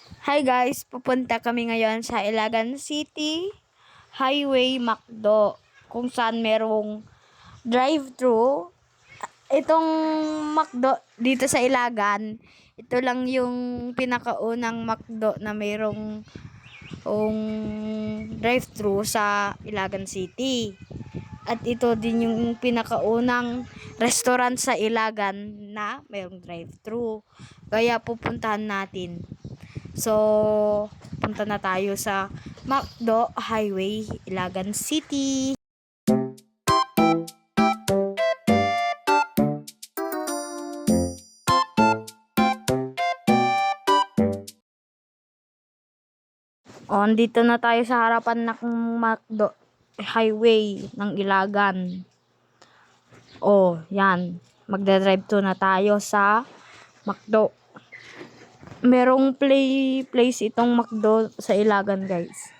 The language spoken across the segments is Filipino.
Hi guys, pupunta kami ngayon sa Ilagan City Highway McDo kung saan merong drive-thru. Itong McDo dito sa Ilagan, ito lang yung pinakaunang McDo na merong drive-thru sa Ilagan City. At ito din yung pinakaunang restaurant sa Ilagan na mayroong drive-thru. Kaya pupuntahan natin. So, punta na tayo sa McDo Highway, Ilagan City. Dito na tayo sa harapan ng McDo Highway ng Ilagan. Yan. Magdadrive to na tayo sa McDo. Merong place itong McDo sa Ilagan, guys.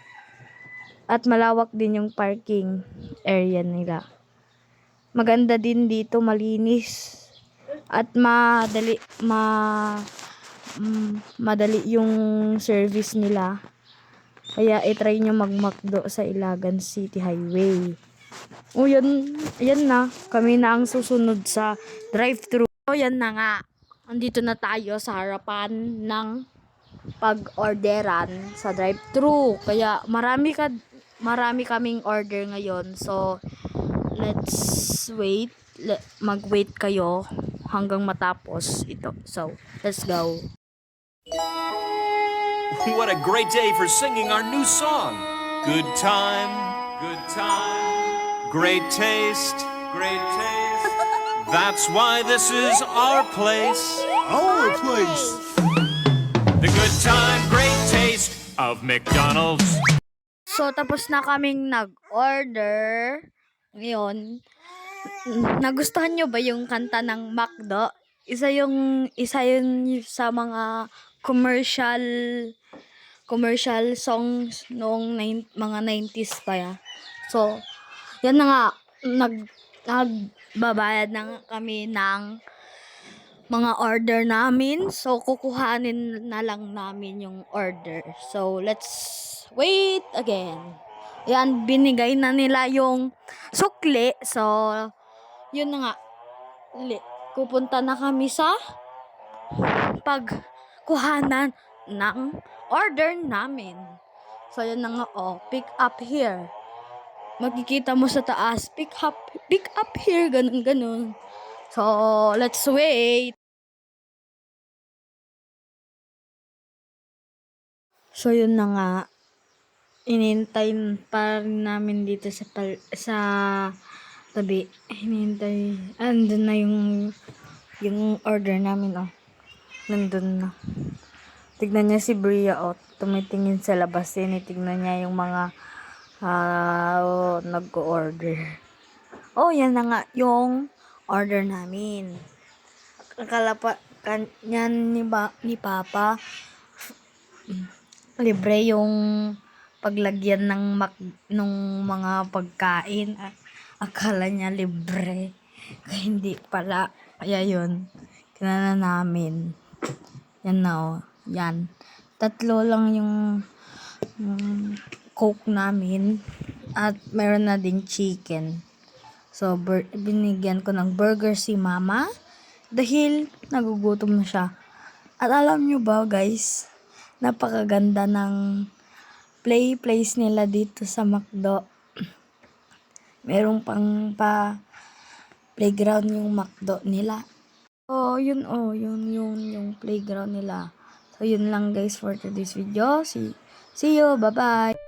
At malawak din yung parking area nila. Maganda din dito, malinis. At madali yung service nila. Kaya i-try nyo mag-McDo sa Ilagan City Highway. Yan na. Kami na ang susunod sa drive-thru. Yan na nga. Andito na tayo sa harapan ng pag-orderan sa drive-thru. Kaya marami kaming order ngayon. So, let's wait. Mag-wait kayo hanggang matapos ito. So, let's go. What a great day for singing our new song. Good time, great taste, great taste. That's why this is our place. Our place. The good time, great taste of McDonald's. So, tapos na kaming nag-order. Ngayon, nagustuhan nyo ba yung kanta ng McDo? Isa yun sa mga commercial songs noong mga 90s pa ya. So, yan na nga, nagbabayad na kami ng mga order namin. So, kukuhanin na lang namin yung order. So, let's wait again. Yan, binigay na nila yung sukli. So, yun na nga. Pupunta na kami sa pagkuhanan ng order namin. So, yun na nga, pick up here. Makikita mo sa taas, pick up here, ganun. So, let's wait. So, yun na nga. Inintay pa rin namin dito sa tabi. Hinintay. Andun na yung order namin, Nandun na. Tignan niya si Bria, tumitingin sa labas. Tignan niya yung mga nag-order. Yan na nga yung order namin. Akala pa kanyan ni Papa, libre yung paglagyan nung mga pagkain. Akala niya libre. Kaya hindi pala. Kaya yun, kinana namin. Yan na, yan. 3 lang yung Coke namin. At meron na din chicken. So, binigyan ko ng burger si Mama dahil nagugutom na siya. At alam nyo ba, guys, napakaganda ng place nila dito sa McDo. Merong pang playground yung McDo nila. Yun yung playground nila. So, yun lang guys for today's video. See you. Bye-bye.